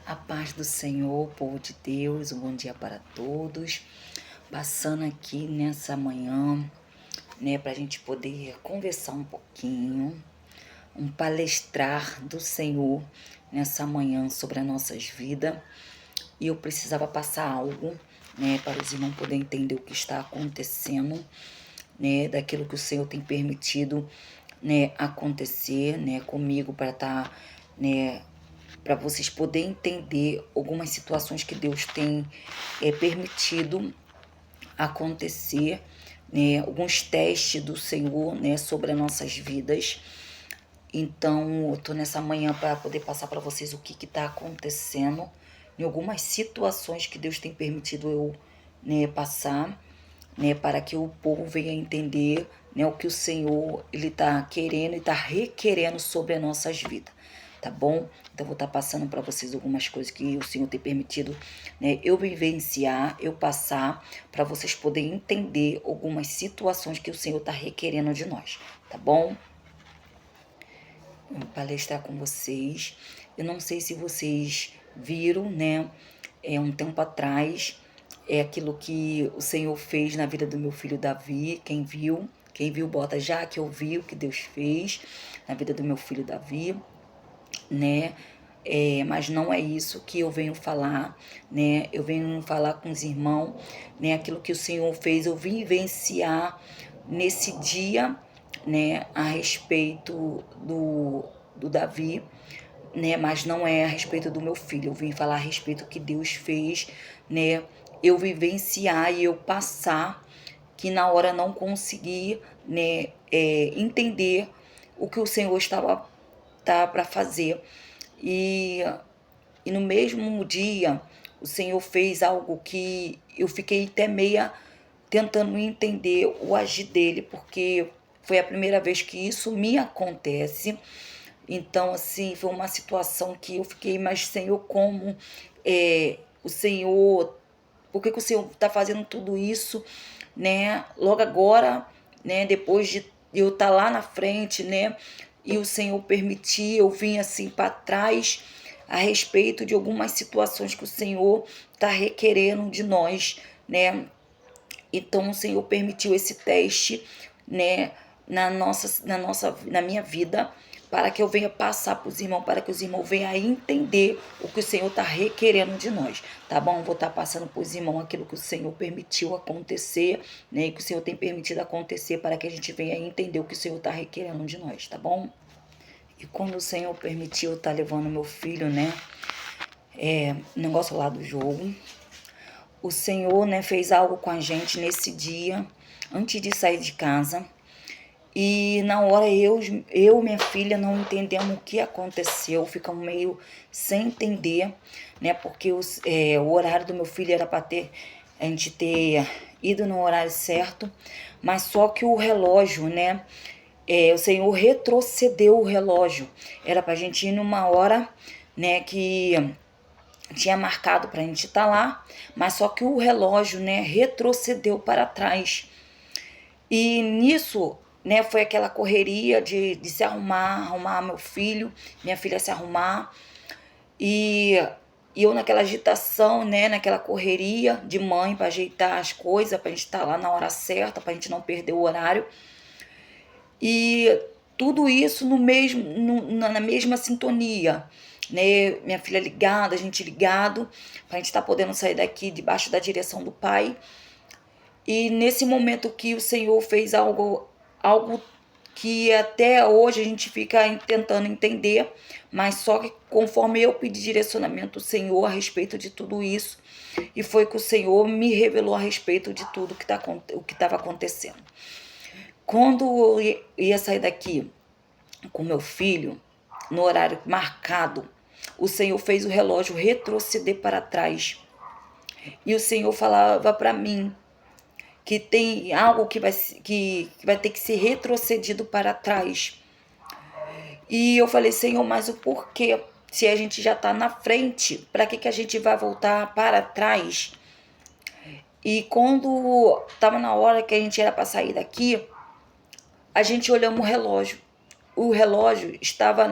A paz do Senhor, povo de Deus, um bom dia para todos. Passando aqui nessa manhã, para a gente poder conversar um pouquinho, palestrar do Senhor nessa manhã sobre as nossas vidas. E eu precisava passar algo, para os irmãos poderem entender o que está acontecendo, daquilo que o Senhor tem permitido, acontecer, comigo para estar, para vocês poderem entender algumas situações que Deus tem permitido acontecer, alguns testes do Senhor, sobre as nossas vidas. Então, eu estou nessa manhã para poder passar para vocês o que está acontecendo, em algumas situações que Deus tem permitido eu passar, para que o povo venha entender o que o Senhor ele está querendo e está requerendo sobre as nossas vidas, tá bom? Então, vou estar passando para vocês algumas coisas que o Senhor tem permitido eu vivenciar, eu passar, para vocês poderem entender algumas situações que o Senhor está requerendo de nós, tá bom? Vou palestrar com vocês. Eu não sei se vocês viram, um tempo atrás, aquilo que o Senhor fez na vida do meu filho Davi. Quem viu, bota já que eu vi o que Deus fez na vida do meu filho Davi, mas não é isso que eu venho falar, eu venho falar com os irmãos, aquilo que o Senhor fez, eu vim vivenciar nesse dia, a respeito do Davi, mas não é a respeito do meu filho. Eu vim falar a respeito do que Deus fez, eu vivenciar e eu passar, que na hora não consegui, entender o que o Senhor estava para fazer. E no mesmo dia, o Senhor fez algo que eu fiquei até meia tentando entender o agir dele, porque foi a primeira vez que isso me acontece. Então, assim, foi uma situação que eu fiquei, mas Senhor, como o Senhor, por que o Senhor está fazendo tudo isso, logo agora, depois de eu estar lá na frente, e o Senhor permitir, eu vim assim para trás a respeito de algumas situações que o Senhor está requerendo de nós, Então o Senhor permitiu esse teste, na minha vida, para que eu venha passar para os irmãos, para que os irmãos venham a entender o que o Senhor está requerendo de nós, tá bom? Vou estar passando para os irmãos aquilo que o Senhor permitiu acontecer, e que o Senhor tem permitido acontecer, para que a gente venha a entender o que o Senhor está requerendo de nós, tá bom? E quando o Senhor permitiu eu estar levando meu filho, negócio lá do jogo, o Senhor, fez algo com a gente nesse dia, antes de sair de casa. E na hora eu e minha filha não entendemos o que aconteceu, ficamos meio sem entender, porque o horário do meu filho era para a gente ter ido no horário certo, mas só que o relógio, o Senhor retrocedeu o relógio. Era para a gente ir numa hora, que tinha marcado para a gente estar lá, mas só que o relógio, retrocedeu para trás. E nisso, foi aquela correria de se arrumar meu filho, minha filha se arrumar, e eu naquela agitação, naquela correria de mãe para ajeitar as coisas, para a gente estar lá na hora certa, para a gente não perder o horário. E tudo isso na mesma sintonia, minha filha ligada, a gente ligado, para a gente estar podendo sair daqui debaixo da direção do Pai. E nesse momento que o Senhor fez algo que até hoje a gente fica tentando entender, mas só que conforme eu pedi direcionamento ao Senhor a respeito de tudo isso, e foi que o Senhor me revelou a respeito de tudo o que estava acontecendo. Quando eu ia sair daqui com meu filho, no horário marcado, o Senhor fez o relógio retroceder para trás. E o Senhor falava para mim que tem algo que vai ter que ser retrocedido para trás. E eu falei, Senhor, mas o porquê? Se a gente já está na frente, para que a gente vai voltar para trás? E quando estava na hora que a gente era para sair daqui, a gente olhamos o relógio. O relógio estava,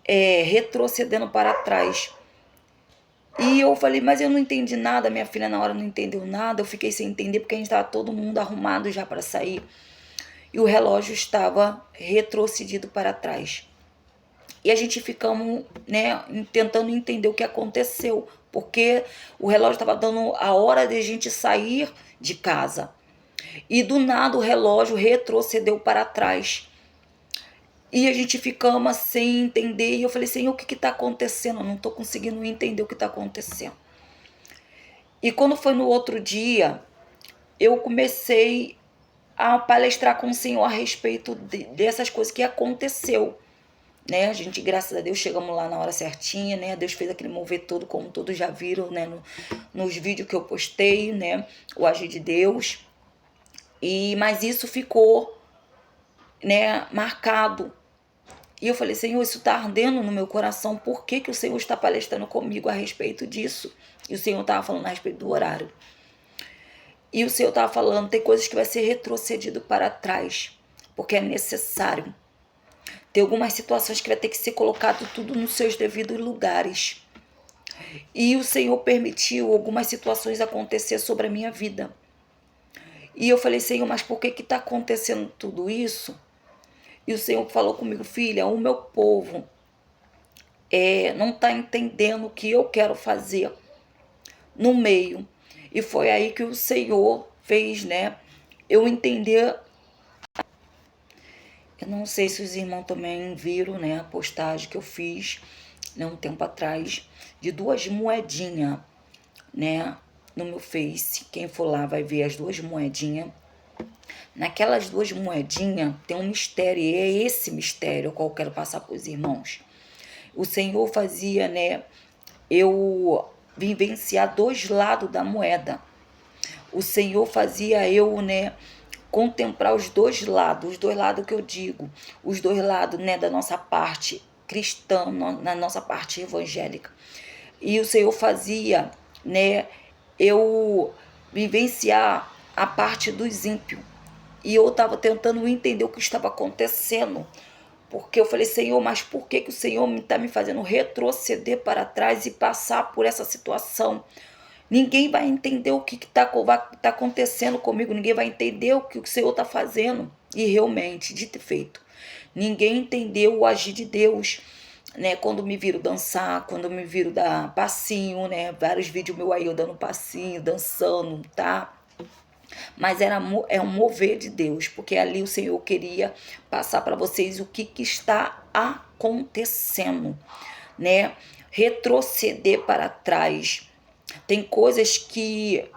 retrocedendo para trás. E eu falei, mas eu não entendi nada, minha filha na hora não entendeu nada, eu fiquei sem entender porque a gente estava todo mundo arrumado já para sair. E o relógio estava retrocedido para trás. E a gente ficamos, né, tentando entender o que aconteceu, porque o relógio estava dando a hora de a gente sair de casa. E do nada o relógio retrocedeu para trás. E a gente ficamos sem entender. E eu falei, Senhor, o que está acontecendo? Eu não estou conseguindo entender o que está acontecendo. E quando foi no outro dia, eu comecei a palestrar com o Senhor a respeito dessas coisas que aconteceu. Né? A gente, graças a Deus, chegamos lá na hora certinha, né? Deus fez aquele mover todo, como todos já viram, né? Nos vídeos que eu postei, né? O agir de Deus. Mas isso ficou, né, marcado. E eu falei, Senhor, isso está ardendo no meu coração. Por que o Senhor está palestrando comigo a respeito disso? E o Senhor estava falando a respeito do horário. E o Senhor estava falando, tem coisas que vai ser retrocedido para trás, porque é necessário. Tem algumas situações que vai ter que ser colocado tudo nos seus devidos lugares. E o Senhor permitiu algumas situações acontecer sobre a minha vida. E eu falei, Senhor, mas por que está acontecendo tudo isso? E o Senhor falou comigo, filha, o meu povo não está entendendo o que eu quero fazer no meio. E foi aí que o Senhor fez, né, eu entender. Eu não sei se os irmãos também viram, né, a postagem que eu fiz, né, um tempo atrás, de 2 moedinhas, né, no meu Face. Quem for lá vai ver as 2 moedinhas. Naquelas 2 moedinhas tem um mistério, e é esse mistério que eu quero passar para os irmãos. O Senhor fazia, né, eu vivenciar 2 lados da moeda. O Senhor fazia eu, né, contemplar os 2 lados, os 2 lados que eu digo, os 2 lados, né, da nossa parte cristã, na nossa parte evangélica. E o Senhor fazia, né, eu vivenciar a parte dos ímpios. E eu estava tentando entender o que estava acontecendo. Porque eu falei, Senhor, mas por que o Senhor está me fazendo retroceder para trás e passar por essa situação? Ninguém vai entender o que tá acontecendo comigo, ninguém vai entender o que o Senhor está fazendo. E realmente, dito e feito, ninguém entendeu o agir de Deus, né? Quando me viram dançar, quando me viram dar passinho, né? Vários vídeos meus aí eu dando passinho, dançando, tá? Mas é um mover de Deus, porque ali o Senhor queria passar para vocês o que está acontecendo, né? Retroceder para trás. Tem coisas que,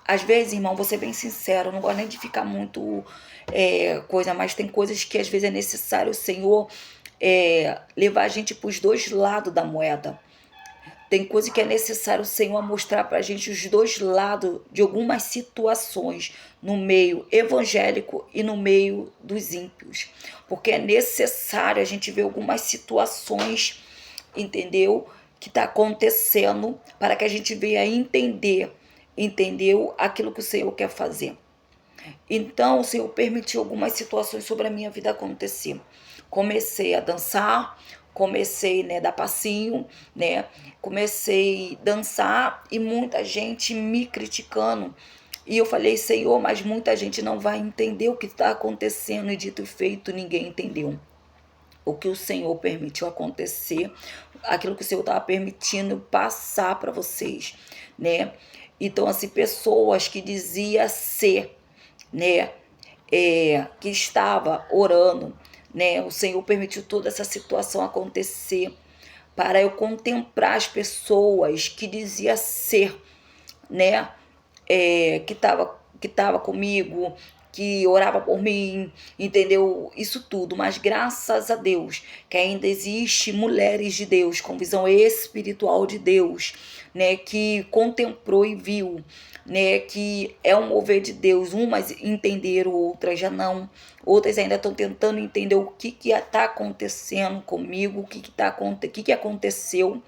às vezes, irmão, vou ser bem sincero, eu não gosto nem de ficar muito coisa, mas tem coisas que às vezes é necessário o Senhor levar a gente para os 2 lados da moeda. Tem coisa que é necessário o Senhor mostrar para a gente os 2 lados de algumas situações, no meio evangélico e no meio dos ímpios. Porque é necessário a gente ver algumas situações, entendeu? Que está acontecendo para que a gente venha entender, entendeu? Aquilo que o Senhor quer fazer. Então, o Senhor permitiu algumas situações sobre a minha vida acontecer. Comecei a dançar, comecei, né, dar passinho, né? Comecei a dançar e muita gente me criticando. E eu falei, Senhor, mas muita gente não vai entender o que está acontecendo. E dito e feito, ninguém entendeu o que o Senhor permitiu acontecer, aquilo que o Senhor estava permitindo passar para vocês, né? Então, assim, pessoas que dizia ser, né, que estava orando, né? O Senhor permitiu toda essa situação acontecer para eu contemplar as pessoas que dizia ser, né? Que tava comigo, que orava por mim, entendeu? Isso tudo, mas graças a Deus que ainda existe mulheres de Deus com visão espiritual de Deus, né, que contemplou e viu, né, que é um mover de Deus. Umas entenderam, outras já não. Outras ainda estão tentando entender o que está acontecendo comigo, o que aconteceu.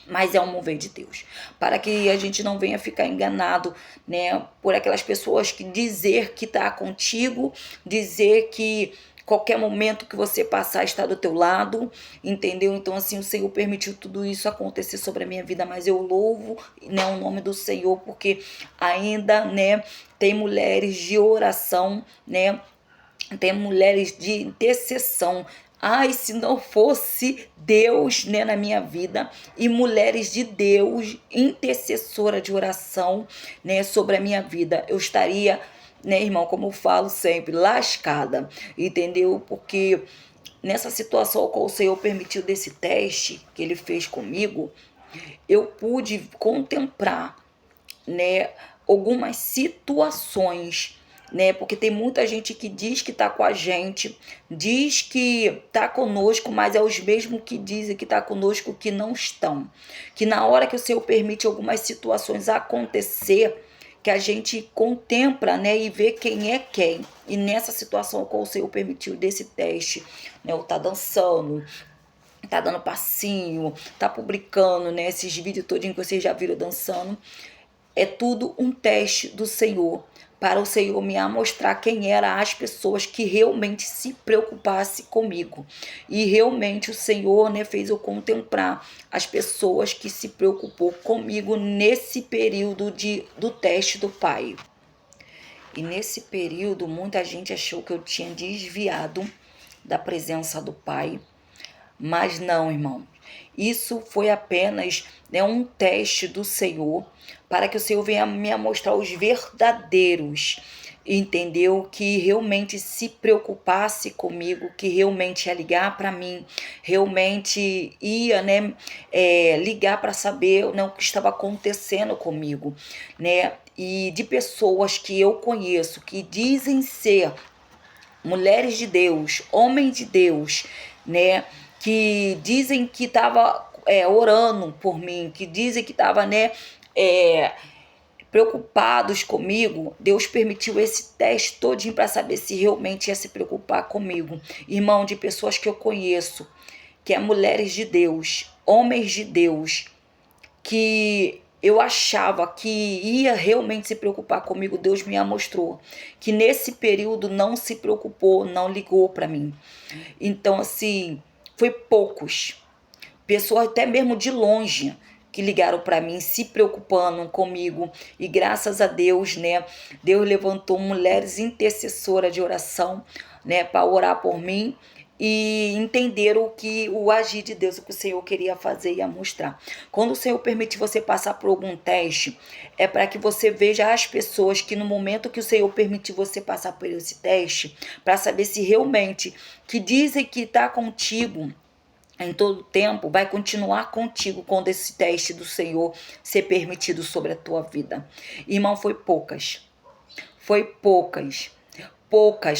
Mas é um mover de Deus, para que a gente não venha ficar enganado, né, por aquelas pessoas que dizer que está contigo, dizer que qualquer momento que você passar está do teu lado, entendeu? Então assim, o Senhor permitiu tudo isso acontecer sobre a minha vida, mas eu louvo, né, o nome do Senhor, porque ainda, né, tem mulheres de oração, né, tem mulheres de intercessão. Ai, se não fosse Deus, né, na minha vida, e mulheres de Deus, intercessora de oração, né, sobre a minha vida, eu estaria, né, irmão, como eu falo sempre, lascada, entendeu? Porque nessa situação qual o Senhor permitiu desse teste que ele fez comigo, eu pude contemplar, né, algumas situações, né? Porque tem muita gente que diz que tá com a gente, diz que tá conosco, mas é os mesmos que dizem que tá conosco que não estão. Que na hora que o Senhor permite algumas situações acontecer, que a gente contempla, né, e vê quem é quem. E nessa situação qual o Senhor permitiu desse teste, né, eu tá dançando, tá dando passinho, tá publicando, né, esses vídeos todinhos que vocês já viram dançando. É tudo um teste do Senhor, para o Senhor me mostrar quem eram as pessoas que realmente se preocupassem comigo. E realmente o Senhor, né, fez eu contemplar as pessoas que se preocupou comigo nesse período do teste do Pai. E nesse período, muita gente achou que eu tinha desviado da presença do Pai, mas não, irmão. Isso foi apenas, né, um teste do Senhor, para que o Senhor venha me mostrar os verdadeiros, entendeu? Que realmente se preocupasse comigo, que realmente ia ligar para mim, realmente ia, né, ligar para saber, né, o que estava acontecendo comigo, né? E de pessoas que eu conheço, que dizem ser mulheres de Deus, homens de Deus, né, que dizem que estava orando por mim, que dizem que estava, né, preocupados comigo. Deus permitiu esse teste todinho para saber se realmente ia se preocupar comigo. Irmão, de pessoas que eu conheço, que é mulheres de Deus, homens de Deus, que eu achava que ia realmente se preocupar comigo, Deus me mostrou que nesse período não se preocupou, não ligou para mim. Então, assim, foi poucos, pessoas até mesmo de longe, que ligaram para mim, se preocupando comigo. E graças a Deus, né, Deus levantou mulheres intercessoras de oração, né, para orar por mim e entender o agir de Deus, o que o Senhor queria fazer e ia mostrar. Quando o Senhor permite você passar por algum teste, é para que você veja as pessoas que no momento que o Senhor permite você passar por esse teste, para saber se realmente que dizem que está contigo em todo tempo, vai continuar contigo quando esse teste do Senhor ser permitido sobre a tua vida. Irmão, foi poucas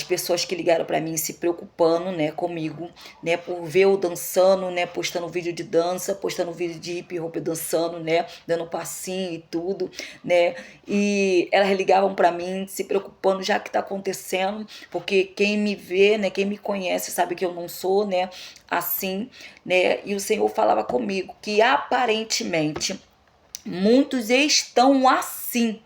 pessoas que ligaram para mim se preocupando, né, comigo, né, por ver eu dançando, né, postando vídeo de dança, postando vídeo de hip hop dançando, né, dando passinho e tudo, né, e elas ligavam para mim se preocupando já que tá acontecendo, porque quem me vê, né, quem me conhece sabe que eu não sou, né, assim, né, e o Senhor falava comigo que aparentemente muitos estão assim.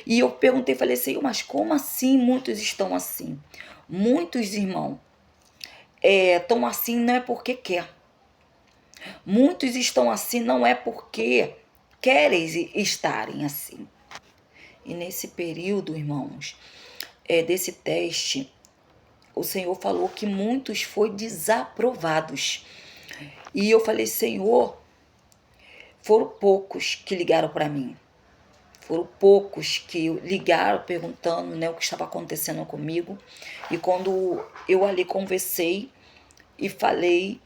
E eu perguntei, falei, Senhor, mas como assim muitos estão assim? Muitos, irmão, estão assim não é porque quer. Muitos estão assim não é porque querem estarem assim. E nesse período, irmãos, desse teste, o Senhor falou que muitos foram desaprovados. E eu falei, Senhor, foram poucos que ligaram para mim. Foram poucos que ligaram perguntando, né, o que estava acontecendo comigo. E quando eu ali conversei e falei,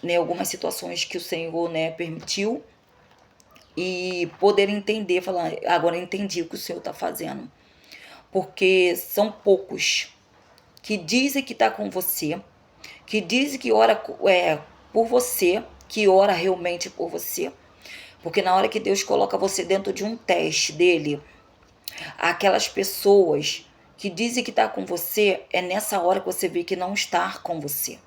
né, algumas situações que o Senhor, né, permitiu, e poder entender, falar, agora eu entendi o que o Senhor está fazendo. Porque são poucos que dizem que está com você, que dizem que ora por você, que ora realmente por você. Porque na hora que Deus coloca você dentro de um teste dele, aquelas pessoas que dizem que está com você, é nessa hora que você vê que não está com você.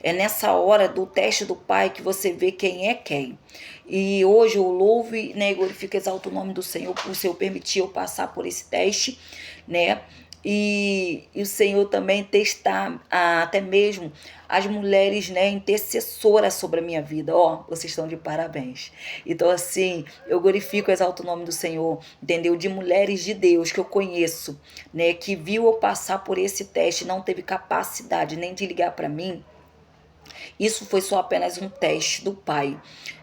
É nessa hora do teste do Pai que você vê quem é quem. E hoje eu louvo, né, e glorifico, exalto o nome do Senhor, por o Senhor permitir eu passar por esse teste, né? E o Senhor também testar até mesmo as mulheres, né, intercessoras sobre a minha vida. Ó, vocês estão de parabéns. Então, assim, eu glorifico, exalto o nome do Senhor, entendeu? De mulheres de Deus que eu conheço, né, que viu eu passar por esse teste, não teve capacidade nem de ligar para mim. Isso foi só apenas um teste do pai,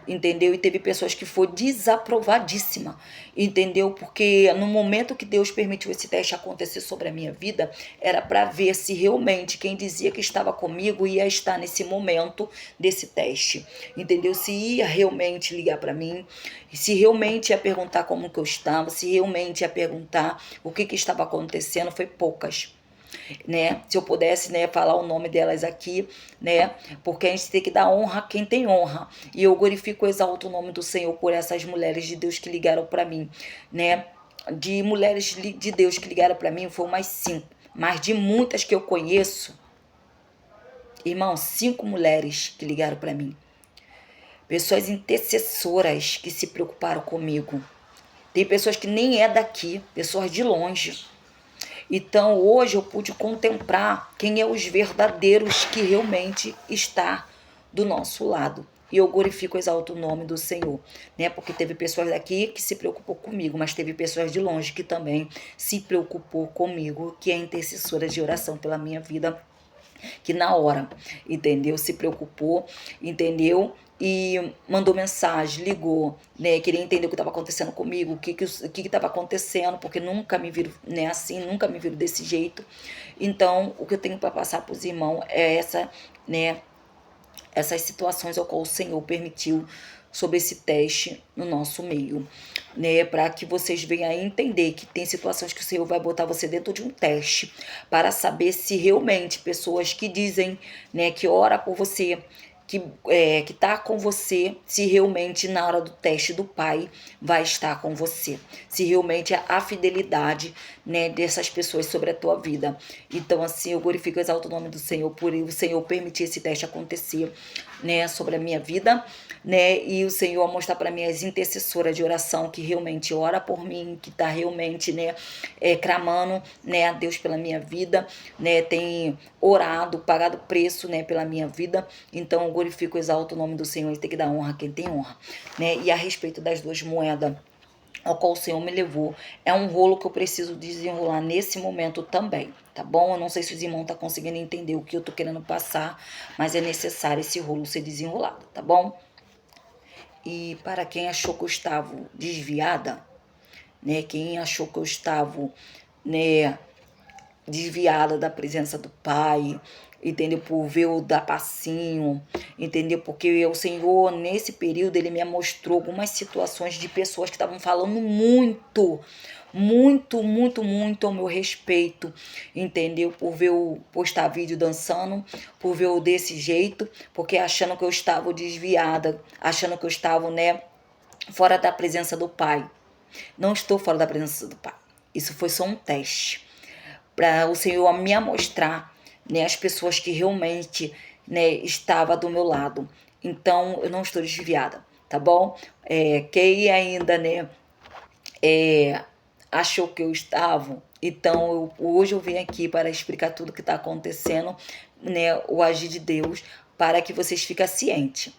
entendeu? E teve pessoas que foi desaprovadíssima, entendeu? Porque no momento que Deus permitiu esse teste acontecer sobre a minha vida, era para ver se realmente quem dizia que estava comigo ia estar nesse momento desse teste, entendeu? Se ia realmente ligar para mim, se realmente ia perguntar como que eu estava, se realmente ia perguntar o que estava acontecendo. Foi poucas, né? Se eu pudesse, né, falar o nome delas aqui, né? Porque a gente tem que dar honra a quem tem honra. E eu glorifico e exalto o nome do Senhor por essas mulheres de Deus que ligaram para mim, né? De mulheres de Deus que ligaram para mim, foi umas 5. Mas de muitas que eu conheço, irmão, 5 mulheres que ligaram para mim. Pessoas intercessoras que se preocuparam comigo. Tem pessoas que nem é daqui, pessoas de longe. Então, hoje eu pude contemplar quem é os verdadeiros que realmente está do nosso lado. E eu glorifico e exalto o nome do Senhor, né? Porque teve pessoas daqui que se preocupou comigo, mas teve pessoas de longe que também se preocupou comigo, que é intercessora de oração pela minha vida, que na hora, entendeu? Se preocupou, entendeu? E mandou mensagem, ligou, né? Queria entender o que estava acontecendo comigo, o que estava acontecendo, porque nunca me viram, né, assim, nunca me viram desse jeito. Então, o que eu tenho para passar para os irmãos é essa, né, essas situações ao qual o Senhor permitiu sobre esse teste no nosso meio, né, para que vocês venham a entender que tem situações que o Senhor vai botar você dentro de um teste para saber se realmente pessoas que dizem, né, que ora por você, que tá com você, se realmente na hora do teste do Pai vai estar com você, se realmente a fidelidade, né, dessas pessoas sobre a tua vida. Então, assim, eu glorifico e exalto o nome do Senhor por o Senhor permitir esse teste acontecer, né, sobre a minha vida, né, e o Senhor mostrar para mim as intercessoras de oração que realmente ora por mim, que tá realmente, né, clamando, né, a Deus pela minha vida, né, tem orado, pagado preço, né, pela minha vida. Então, eu glorifico e exalto o nome do Senhor, e tem que dar honra a quem tem honra, né? E a respeito das 2 moedas ao qual o Senhor me levou, é um rolo que eu preciso desenrolar nesse momento também, tá bom? Eu não sei se os irmãos estão conseguindo entender o que eu tô querendo passar, mas é necessário esse rolo ser desenrolado, tá bom? E para quem achou que eu estava desviada, né? Quem achou que eu estava, né, desviada da presença do Pai, entendeu? Por ver eu dar passinho, entendeu? Porque o Senhor, nesse período, Ele me mostrou algumas situações de pessoas que estavam falando muito ao meu respeito, entendeu? Por ver eu postar vídeo dançando, por ver eu desse jeito, porque achando que eu estava desviada, achando que eu estava, né, fora da presença do Pai. Não estou fora da presença do Pai. Isso foi só um teste para o Senhor me mostrar, né, as pessoas que realmente, né, estavam do meu lado. Então, eu não estou desviada, tá bom? Quem ainda, né, achou que eu estava, então hoje eu vim aqui para explicar tudo o que está acontecendo, né, o agir de Deus, para que vocês fiquem cientes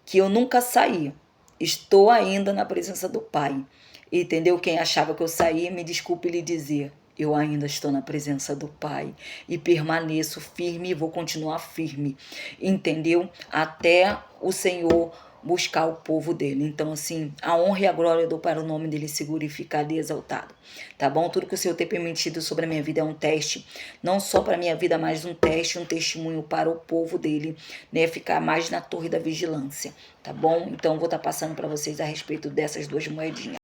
que eu nunca saí, estou ainda na presença do Pai, entendeu? Quem achava que eu saí, me desculpe lhe dizer, eu ainda estou na presença do Pai e permaneço firme e vou continuar firme, entendeu? Até o Senhor buscar o povo dele. Então, assim, a honra e a glória eu dou para o nome dele se glorificado e exaltado, tá bom? Tudo que o Senhor tem permitido sobre a minha vida é um teste, não só para a minha vida, mas um teste, um testemunho para o povo dele, né? Ficar mais na torre da vigilância, tá bom? Então, vou estar passando para vocês a respeito dessas 2 moedinhas.